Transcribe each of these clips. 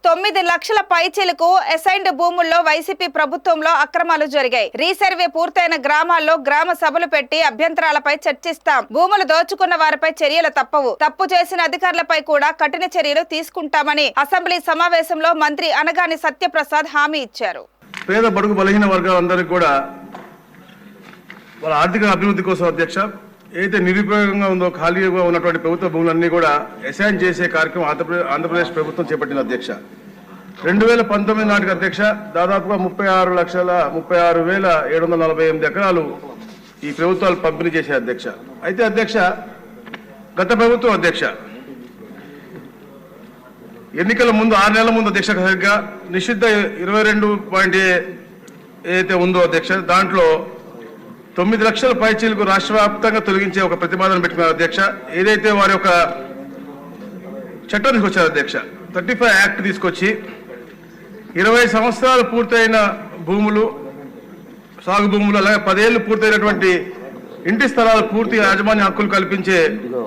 9 లక్షల పైచిలకు అసైన్డ్ భూముల్లో వైసీపీ ప్రభుత్వంలో అక్రమాలు జరిగాయి. రీసర్వే పూర్తయిన గ్రామాల్లో గ్రామ సభలు పెట్టి అభ్యంతరాలపై చర్చిస్తాం. భూములు దోచుకున్న వారిపై చర్యలు తప్పవు. తప్పు చేసిన అధికారులపై కూడా కఠిన చర్యలు తీసుకుంటామని అసెంబ్లీ సమావేశంలో మంత్రి అనగాని సత్యప్రసాద్ హామీ ఇచ్చారు. పేద బడుగు బలహీన వర్గాలందరికీ కూడా వాళ్ళ ఆర్థిక అభివృద్ధి కోసం అధ్యక్ష ఏదైతే నిరుపయోగంగా ఉందో ఖాళీగా ఉన్నటువంటి ప్రభుత్వ భూములన్నీ కూడా అసైన్ చేసే కార్యక్రమం ఆంధ్రప్రదేశ్ ప్రభుత్వం చేపట్టిన అధ్యక్ష. 2019 నాటికి అధ్యక్ష దాదాపుగా 36,36,748 ఎకరాలు ఈ ప్రభుత్వాలు పంపిణీ చేసే అధ్యక్ష. అయితే అధ్యక్ష గత ప్రభుత్వం అధ్యక్ష ఎన్నికల ముందు 6 నెలల ముందు అధ్యక్ష సరిగ్గా నిషిద్ధ 22 ఏదైతే ఉందో అధ్యక్ష దాంట్లో 9 లక్షల పైచీలకు రాష్ట్ర వ్యాప్తంగా తొలగించే ఒక ప్రతిపాదన పెట్టుకున్నారు అధ్యక్ష. ఏదైతే వారి యొక్క చట్టం తీసుకొచ్చారు అధ్యక్ష 35 యాక్ట్ తీసుకొచ్చి 20 సంవత్సరాలు పూర్తయిన భూములు సాగు భూములు అలాగే 10 ఏళ్లు పూర్తయినటువంటి ఇంటి స్థలాలు పూర్తి యాజమాన్య హక్కులు కల్పించే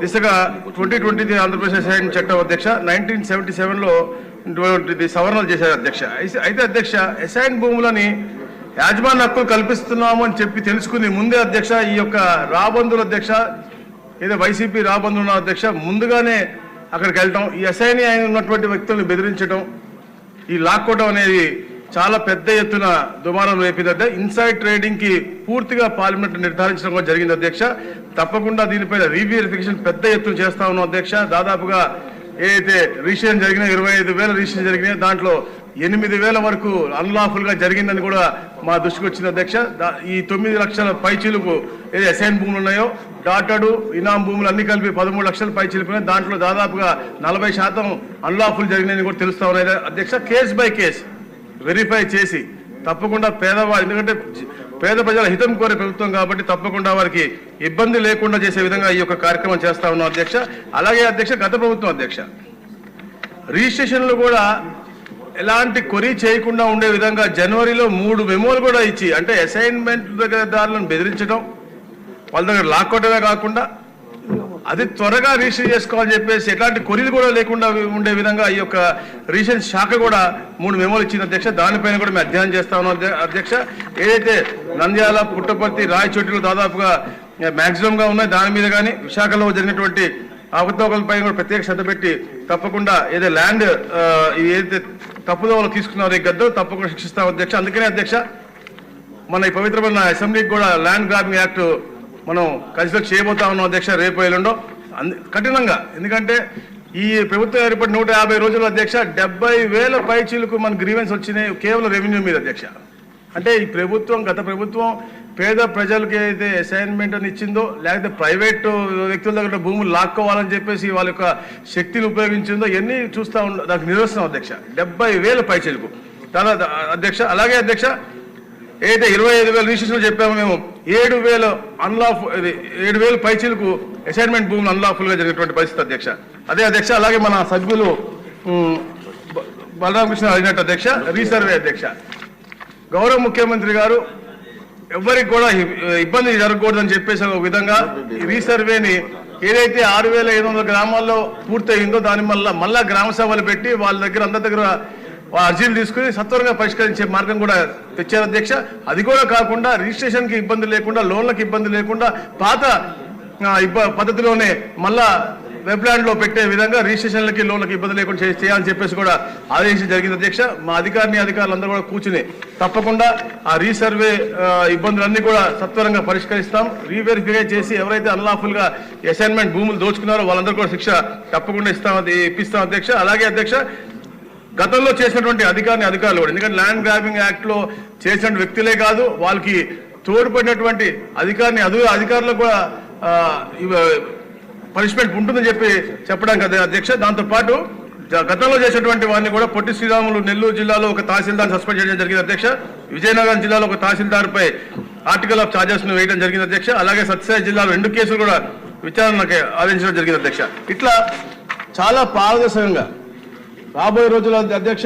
దిశగా 2020 ఆంధ్రప్రదేశ్ అసైన్ చట్టం అధ్యక్ష 1977లో సవరణలు చేశారు అధ్యక్ష. అయితే అధ్యక్ష అసైన్ భూములని యాజమాన్య హక్కులు కల్పిస్తున్నాము అని చెప్పి తెలుసుకుని ముందే అధ్యక్ష ఈ యొక్క రాబందుల అధ్యక్ష ఏదో వైసీపీ రాబందుల అధ్యక్ష ముందుగానే అక్కడికి వెళ్ళటం ఈ అసైన్ అయిన ఉన్నటువంటి వ్యక్తులను బెదిరించడం ఈ లాక్కోవడం అనేది చాలా పెద్ద ఎత్తున దుమారం రేపింది. ఇన్సైడ్ ట్రేడింగ్ కి పూర్తిగా పార్లమెంట్ నిర్ధారించడం కూడా జరిగింది అధ్యక్ష. తప్పకుండా దీనిపైన రీవెరిఫికేషన్ పెద్ద ఎత్తున చేస్తా ఉన్నాం అధ్యక్ష. దాదాపుగా ఏదైతే రిజిస్ట్రేషన్ జరిగినా 25,000 రిజిస్ట్రేషన్ జరిగినాయి దాంట్లో 8,000 వరకు అన్లాఫుల్ గా జరిగిందని కూడా మా దృష్టికి వచ్చింది అధ్యక్ష. ఈ 9 లక్షల పైచీలకు ఏది అసైన్ భూములు ఉన్నాయో డాటడు ఇనాం భూములు అన్ని కలిపి 13 లక్షల పైచీలుకున్నాయి. దాంట్లో దాదాపుగా 40% అన్లాఫుల్ జరిగినాయని కూడా తెలుస్తా ఉన్నాయి అధ్యక్ష. కేస్ బై కేస్ వెరిఫై చేసి తప్పకుండా పేదవాళ్ళు ఎందుకంటే పేద ప్రజల హితం కోరే ప్రభుత్వం కాబట్టి తప్పకుండా వారికి ఇబ్బంది లేకుండా చేసే విధంగా ఈ యొక్క కార్యక్రమం చేస్తా ఉన్నాం అధ్యక్ష. అలాగే అధ్యక్ష గత ప్రభుత్వం అధ్యక్ష రిజిస్ట్రేషన్లు కూడా ఎలాంటి కొరీ చేయకుండా ఉండే విధంగా జనవరిలో 3 మెమోలు కూడా ఇచ్చి అంటే అసైన్మెంట్ దారులను బెదిరించడం వాళ్ళ దగ్గర లాక్కోవడమే కాకుండా అది త్వరగా రిజిస్టర్ చేసుకోవాలని చెప్పేసి ఎలాంటి కొరీలు కూడా లేకుండా ఉండే విధంగా ఈ యొక్క రిజిస్ట్రేషన్ శాఖ కూడా 3 మెమోలు ఇచ్చింది అధ్యక్ష. దానిపైన కూడా మేము అధ్యయనం చేస్తా ఉన్నాం అధ్యక్ష. ఏదైతే నంద్యాల పుట్టపర్తి రాయచోటిలో దాదాపుగా మ్యాక్సిమంగా ఉన్నాయి దాని మీద కానీ విశాఖలో జరిగినటువంటి అవకతవకలపై కూడా ప్రత్యేక శ్రద్ధ పెట్టి తప్పకుండా ఏదైతే ల్యాండ్ ఏదైతే తప్పుదోవలు తీసుకున్నారో ఈ గద్దరు తప్పకుండా శిక్షిస్తాం అధ్యక్ష. అందుకనే అధ్యక్ష మన ఈ పవిత్రమైన అసెంబ్లీకి కూడా ల్యాండ్ గ్రాబింగ్ యాక్ట్ మనం కన్సిడర్ చేయబోతా ఉన్నాం అధ్యక్ష రేపు ఎల్లుండో కఠినంగా. ఎందుకంటే ఈ ప్రభుత్వం ఏర్పడి 150 రోజుల అధ్యక్ష 70,000 పైచీలకు మన గ్రీవెన్స్ వచ్చినాయి కేవలం రెవెన్యూ మీద అధ్యక్ష. అంటే ఈ ప్రభుత్వం గత ప్రభుత్వం పేద ప్రజలకి ఏదైతే అసైన్మెంట్ అని ఇచ్చిందో లేకపోతే ప్రైవేటు వ్యక్తుల దగ్గర భూములు లాక్కోవాలని చెప్పేసి వాళ్ళ యొక్క శక్తిని ఉపయోగించిందో ఇవన్నీ చూస్తూ దానికి నిరసనం అధ్యక్ష 70,000 పైచీలకు దాదాపు అధ్యక్ష. అలాగే అధ్యక్ష ఏదైతే 25,000 రిజిస్ట్రేషన్ చెప్పామో మేము 7,000 పైచీలకు అసైన్మెంట్ భూములు అన్లాఫుల్ గా జరిగినటువంటి పరిస్థితి అధ్యక్ష. అదే అధ్యక్ష అలాగే మన సభ్యులు బలరామకృష్ణ అడిగినట్టు అధ్యక్ష రీసర్వే అధ్యక్ష గౌరవ ముఖ్యమంత్రి గారు ఎవరికి కూడా ఇబ్బంది జరగకూడదని చెప్పేసి ఒక విధంగా రీసర్వేని ఏదైతే 6,500 గ్రామాల్లో పూర్తయిందో దాని మళ్ళా గ్రామ సభలు పెట్టి వాళ్ళ దగ్గర అందరి దగ్గర అర్జీలు తీసుకుని సత్వరంగా పరిష్కరించే మార్గం కూడా తెచ్చారు అధ్యక్ష. అది కూడా కాకుండా రిజిస్ట్రేషన్కి ఇబ్బంది లేకుండా లోన్లకు ఇబ్బంది లేకుండా పాత పద్ధతిలోనే మళ్ళా వెబ్లాండ్లో పెట్టే విధంగా రిజిస్ట్రేషన్లకి లోన్లకి ఇబ్బంది లేకుండా చేయాలని చెప్పేసి కూడా ఆదేశించడం జరిగింది అధ్యక్ష. మా అధికారులందరూ కూడా కూర్చుని తప్పకుండా ఆ రీసర్వే ఇబ్బందులన్నీ కూడా సత్వరంగా పరిష్కరిస్తాం. రీవెరిఫై చేసి ఎవరైతే అన్లాఫుల్ గా అసైన్మెంట్ భూములు దోచుకున్నారో వాళ్ళందరూ కూడా శిక్ష తప్పకుండా ఇప్పిస్తాం అధ్యక్ష. అలాగే అధ్యక్ష గతంలో చేసినటువంటి అధికారులు కూడా ఎందుకంటే ల్యాండ్ గ్రాబింగ్ యాక్ట్ లో చేసిన వ్యక్తులే కాదు వాళ్ళకి తోడ్పడినటువంటి అధికారులకు కూడా పనిష్మెంట్ ఉంటుందని చెప్పడానికి అధ్యక్ష. దాంతోపాటు గతంలో చేసినటువంటి వారిని కూడా పొట్టి శ్రీరాములు నెల్లూరు జిల్లాలో ఒక తహసీల్దార్ సస్పెండ్ చేయడం జరిగింది అధ్యక్ష. విజయనగరం జిల్లాలో ఒక తహసీల్దార్ పై ఆర్టికల్ ఆఫ్ చార్జెస్ ను వేయడం జరిగింది అధ్యక్ష. అలాగే సత్యసాయి జిల్లాలో 2 కేసులు కూడా విచారణకు ఆదేశించడం జరిగింది అధ్యక్ష. ఇట్లా చాలా పారదర్శకంగా రాబోయే రోజుల అధ్యక్ష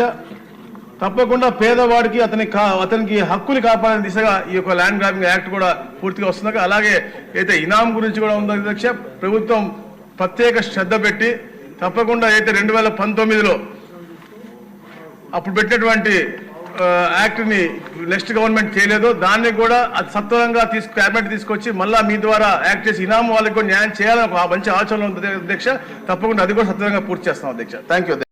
తప్పకుండా పేదవాడికి అతనికి హక్కుని కాపాడే దిశగా ఈ యొక్క ల్యాండ్ గ్రాబింగ్ యాక్ట్ కూడా పూర్తిగా వస్తుంది. అలాగే అయితే ఇనాం గురించి కూడా ఉంది అధ్యక్ష. ప్రభుత్వం ప్రత్యేక శ్రద్ధ పెట్టి తప్పకుండా అయితే 2019లో అప్పుడు పెట్టినటువంటి యాక్ట్ని నెక్స్ట్ గవర్నమెంట్ చేయలేదో దాన్ని కూడా అది సత్వరంగా క్యాబినెట్ తీసుకొచ్చి మళ్ళీ మీ ద్వారా యాక్ట్ చేసి ఇనాం వాళ్ళకి కూడా న్యాయం చేయాలని ఒక మంచి ఆలోచన ఉంది అధ్యక్ష. తప్పకుండా అది కూడా సత్వరంగా పూర్తి చేస్తాం అధ్యక్ష. Thank you.